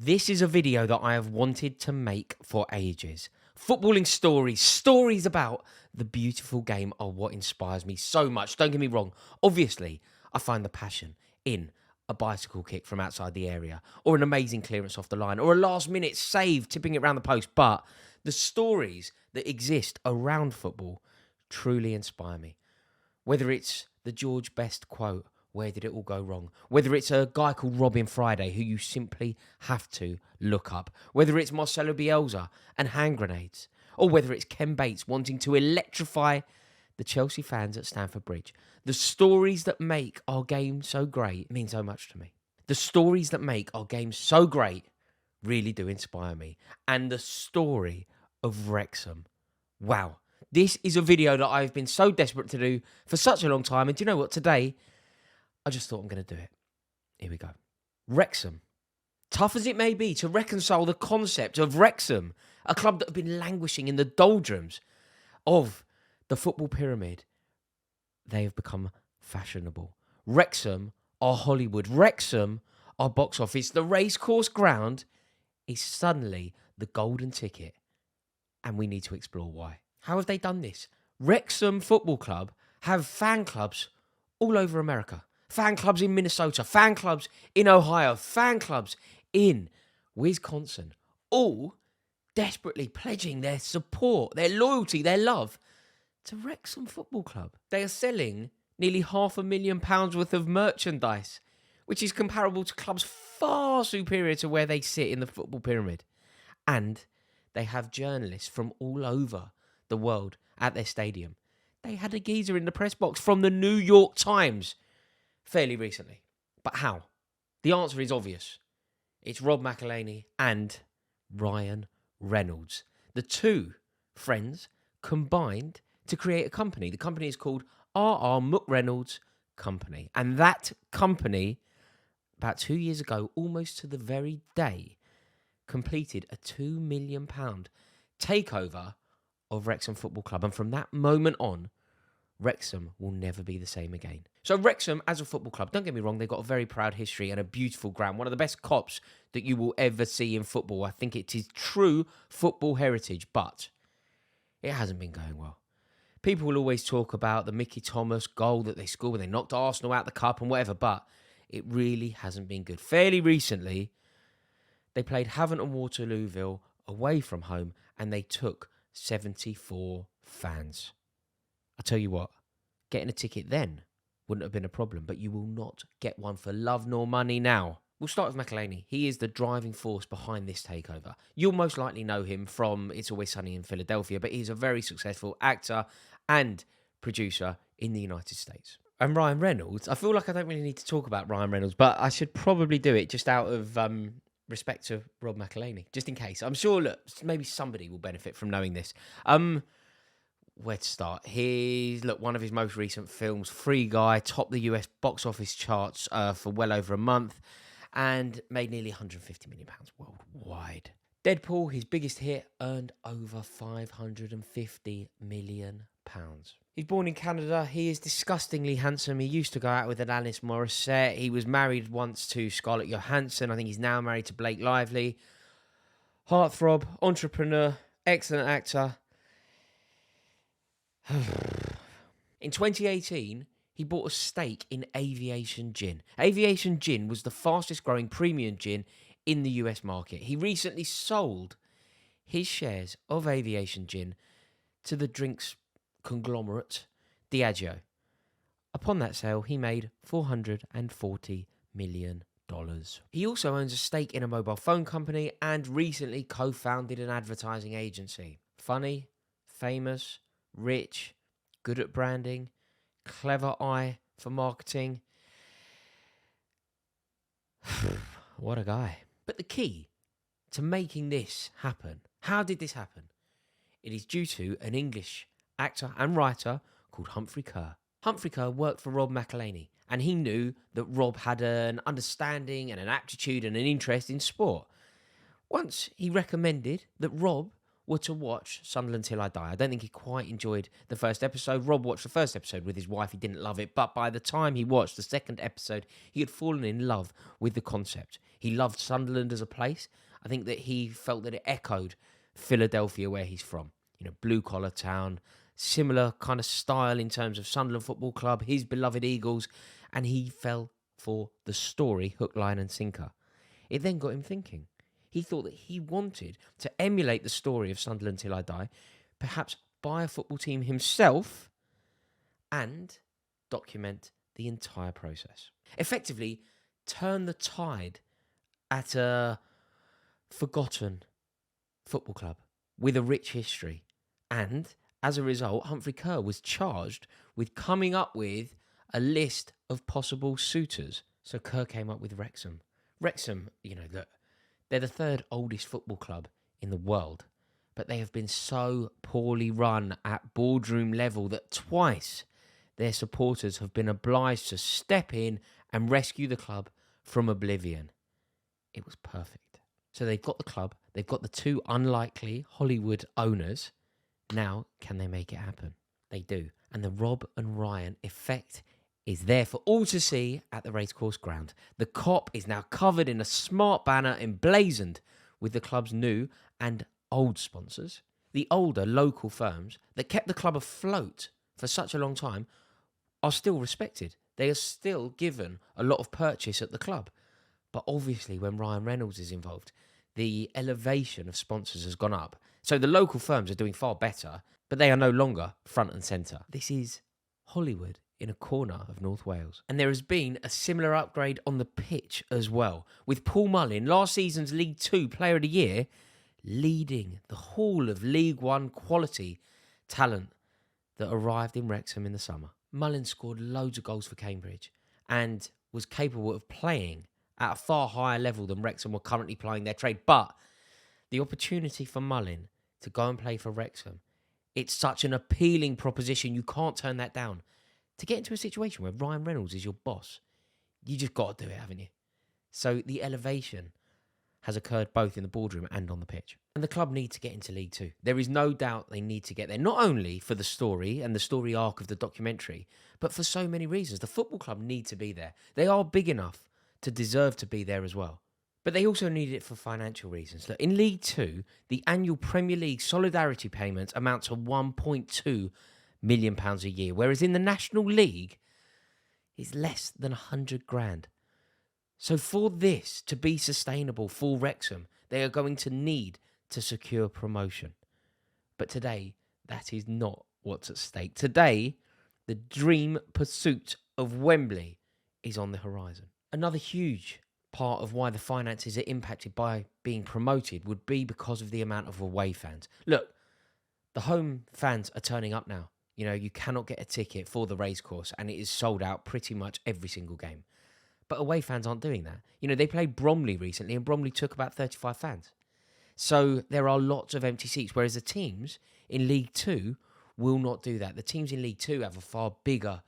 This is a video that I have wanted to make for ages. Footballing stories about the beautiful game are what inspires me so much. Don't get me wrong. Obviously, I find the passion in a bicycle kick from outside the area, or an amazing clearance off the line, or a last-minute save tipping it round the post. But the stories that exist around football truly inspire me. Whether it's the George Best quote, "Where did it all go wrong?" Whether it's a guy called Robin Friday who you simply have to look up. Whether it's Marcelo Bielsa and hand grenades. Or whether it's Ken Bates wanting to electrify the Chelsea fans at Stamford Bridge. The stories that make our game so great mean so much to me. The stories that make our game so great really do inspire me. And the story of Wrexham. Wow. This is a video that I've been so desperate to do for such a long time. And do you know what? Today, I just thought I'm going to do it. Here we go. Wrexham. Tough as it may be to reconcile the concept of Wrexham, a club that have been languishing in the doldrums of the football pyramid, they have become fashionable. Wrexham are Hollywood. Wrexham are box office. The racecourse ground is suddenly the golden ticket, and we need to explore why. How have they done this? Wrexham Football Club have fan clubs all over America. Fan clubs in Minnesota, fan clubs in Ohio, fan clubs in Wisconsin, all desperately pledging their support, their loyalty, their love to Wrexham Football Club. They are selling nearly £500,000 worth of merchandise, which is comparable to clubs far superior to where they sit in the football pyramid. And they have journalists from all over the world at their stadium. They had a geezer in the press box from the New York Times fairly recently. But how? The answer is obvious. It's Rob McElhenney and Ryan Reynolds. The two friends combined to create a company. The company is called R.R. McReynolds Company. And that company, about 2 years ago, almost to the very day, completed a £2 million takeover of Wrexham Football Club. And from that moment on, Wrexham will never be the same again. So Wrexham, as a football club, don't get me wrong, they've got a very proud history and a beautiful ground. One of the best cops that you will ever see in football. I think it is true football heritage, but it hasn't been going well. People will always talk about the Mickey Thomas goal that they scored when they knocked Arsenal out the cup and whatever, but it really hasn't been good. Fairly recently, they played Havant and Waterlooville away from home, and they took 74 fans. I tell you what, getting a ticket then wouldn't have been a problem, but you will not get one for love nor money now. We'll start with McElhenney. He is the driving force behind this takeover. You'll most likely know him from It's Always Sunny in Philadelphia, but he's a very successful actor and producer in the United States. And Ryan Reynolds, I feel like I don't really need to talk about Ryan Reynolds, but I should probably do it just out of respect to Rob McElhenney, just in case. I'm sure, look, maybe somebody will benefit from knowing this. Where to start? Here's, one of his most recent films, Free Guy, topped the US box office charts for well over a month and made nearly £150 million worldwide. Deadpool, his biggest hit, earned over £550 million. He's born in Canada. He is disgustingly handsome. He used to go out with Alanis Morissette. He was married once to Scarlett Johansson. I think he's now married to Blake Lively. Heartthrob, entrepreneur, excellent actor. In 2018, he bought a stake in Aviation Gin. Aviation Gin was the fastest growing premium gin in the US market. He recently sold his shares of Aviation Gin to the drinks conglomerate Diageo. Upon that sale, he made $440 million. He also owns a stake in a mobile phone company and recently co-founded an advertising agency. Funny, famous, rich, good at branding, clever eye for marketing. What a guy. But the key to making this happen, how did this happen? It is due to an English actor and writer called Humphrey Kerr. Humphrey Kerr worked for Rob McElhenney, and he knew that Rob had an understanding and an aptitude and an interest in sport. Once he recommended that Rob were to watch Sunderland Till I Die. I don't think he quite enjoyed the first episode. Rob watched the first episode with his wife. He didn't love it. But by the time he watched the second episode, he had fallen in love with the concept. He loved Sunderland as a place. I think that he felt that it echoed Philadelphia, where he's from. You know, blue-collar town, similar kind of style in terms of Sunderland Football Club, his beloved Eagles. And he fell for the story, hook, line and sinker. It then got him thinking. He thought that he wanted to emulate the story of Sunderland Till I Die, perhaps buy a football team himself and document the entire process. Effectively, turn the tide at a forgotten football club with a rich history. And as a result, Humphrey Kerr was charged with coming up with a list of possible suitors. So Kerr came up with Wrexham. Wrexham, look, they're the third oldest football club in the world, but they have been so poorly run at boardroom level that twice their supporters have been obliged to step in and rescue the club from oblivion. It was perfect. So they've got the club, they've got the two unlikely Hollywood owners. Now, can they make it happen? They do. And the Rob and Ryan effect is there for all to see at the racecourse ground. The Kop is now covered in a smart banner emblazoned with the club's new and old sponsors. The older local firms that kept the club afloat for such a long time are still respected. They are still given a lot of purchase at the club. But obviously when Ryan Reynolds is involved, the elevation of sponsors has gone up. So the local firms are doing far better, but they are no longer front and centre. This is Hollywood in a corner of North Wales. And there has been a similar upgrade on the pitch as well, with Paul Mullin, last season's League 2 Player of the Year, leading the hall of League 1 quality talent that arrived in Wrexham in the summer. Mullin scored loads of goals for Cambridge and was capable of playing at a far higher level than Wrexham were currently playing their trade. But the opportunity for Mullin to go and play for Wrexham, it's such an appealing proposition. You can't turn that down. To get into a situation where Ryan Reynolds is your boss, you just got to do it, haven't you? So the elevation has occurred both in the boardroom and on the pitch. And the club need to get into League 2. There is no doubt they need to get there, not only for the story and the story arc of the documentary, but for so many reasons. The football club need to be there. They are big enough to deserve to be there as well. But they also need it for financial reasons. Look, in League 2, the annual Premier League solidarity payments amount to £1.2 million a year, whereas in the National League, it's less than 100 grand. So for this to be sustainable for Wrexham, they are going to need to secure promotion. But today, that is not what's at stake. Today, the dream pursuit of Wembley is on the horizon. Another huge part of why the finances are impacted by being promoted would be because of the amount of away fans. Look, the home fans are turning up now. You know, you cannot get a ticket for the racecourse and it is sold out pretty much every single game. But away fans aren't doing that. You know, they played Bromley recently and Bromley took about 35 fans. So there are lots of empty seats, whereas the teams in League 2 will not do that. The teams in League 2 have a far bigger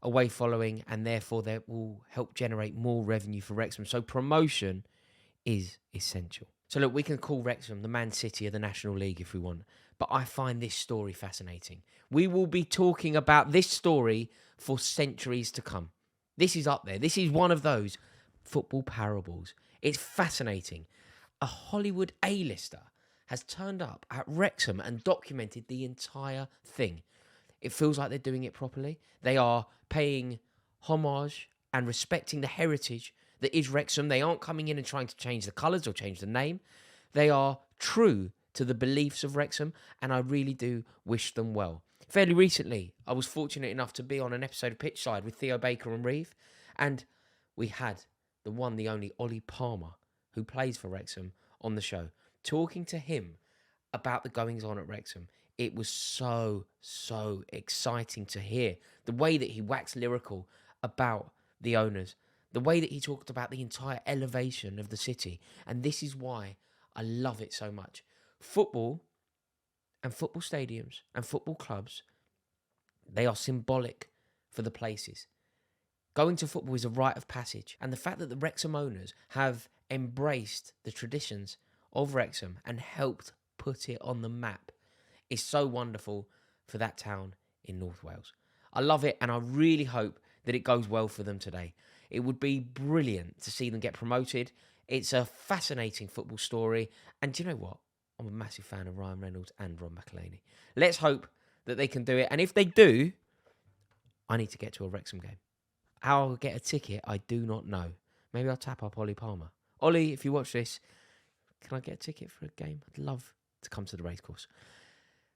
away following and therefore that will help generate more revenue for Wrexham. So promotion is essential. So look, we can call Wrexham the Man City of the National League if we want, but I find this story fascinating. We will be talking about this story for centuries to come. This is up there. This is one of those football parables. It's fascinating. A Hollywood A-lister has turned up at Wrexham and documented the entire thing. It feels like they're doing it properly. They are paying homage and respecting the heritage that is Wrexham. They aren't coming in and trying to change the colours or change the name. They are true to the beliefs of Wrexham, and I really do wish them well. Fairly recently, I was fortunate enough to be on an episode of Pitchside with Theo Baker and Reeve, and we had the one, the only Ollie Palmer, who plays for Wrexham, on the show, talking to him about the goings-on at Wrexham. It was so exciting to hear the way that he waxed lyrical about the owners, the way that he talked about the entire elevation of the city, and this is why I love it so much. Football and football stadiums and football clubs, they are symbolic for the places. Going to football is a rite of passage. And the fact that the Wrexham owners have embraced the traditions of Wrexham and helped put it on the map. It's so wonderful for that town in North Wales. I love it, and I really hope that it goes well for them today. It would be brilliant to see them get promoted. It's a fascinating football story, and do you know what? I'm a massive fan of Ryan Reynolds and Ron McElhaney. Let's hope that they can do it, and if they do, I need to get to a Wrexham game. How I'll get a ticket, I do not know. Maybe I'll tap up Ollie Palmer. Ollie, if you watch this, can I get a ticket for a game? I'd love to come to the racecourse.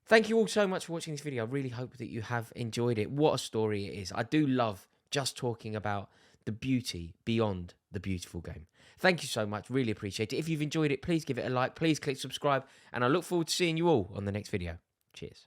Thank you all so much for watching this video. I really hope that you have enjoyed it. What a story it is. I do love just talking about the beauty beyond the beautiful game. Thank you so much. Really appreciate it. If you've enjoyed it, please give it a like. Please click subscribe. And I look forward to seeing you all on the next video. Cheers.